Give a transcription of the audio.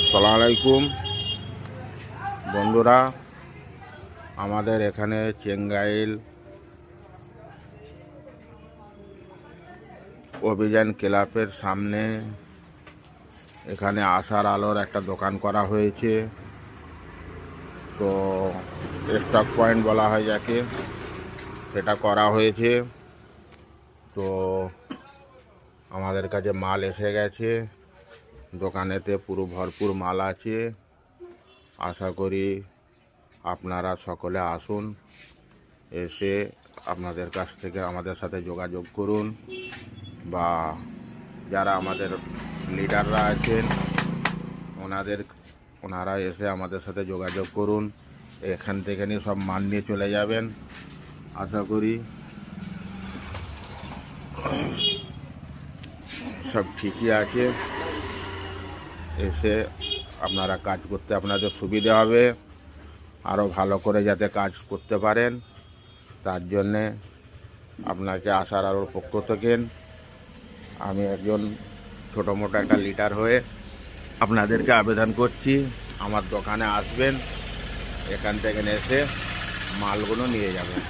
আসসালামু আলাইকুম বন্ধুরা, আমাদের এখানে চেঙ্গাইল অভিযান ক্লাবের সামনে এখানে আশার আলোর একটা দোকান করা হয়েছে। তো স্টক পয়েন্ট বলা হয় যাকে, সেটা করা হয়েছে। তো আমাদের কাছে মাল এসে গেছে, দোকানেতে পুরো ভরপুর মাল আছে। আশা করি আপনারা সকলে আসুন, এসে আপনাদের কাছ থেকে আমাদের সাথে যোগাযোগ করুন, বা যারা আমাদের লিডাররা আছেন ওনারা এসে আমাদের সাথে যোগাযোগ করুন। এখান থেকে নিয়ে সব মাল নিয়ে চলে যাবেন। আশা করি সব ঠিকই আছে। এসে আপনারা কাজ করতে আপনাদের সুবিধা হবে, আরও ভালো করে যাতে কাজ করতে পারেন, তার জন্যে আপনাকে আশার আলোর পক্ষ থেকে আমি একজন ছোটো মোটো একটা লিডার হয়ে আপনাদেরকে আবেদন করছি, আমার দোকানে আসবেন, এখান থেকে এসে মালগুলো নিয়ে যাবেন।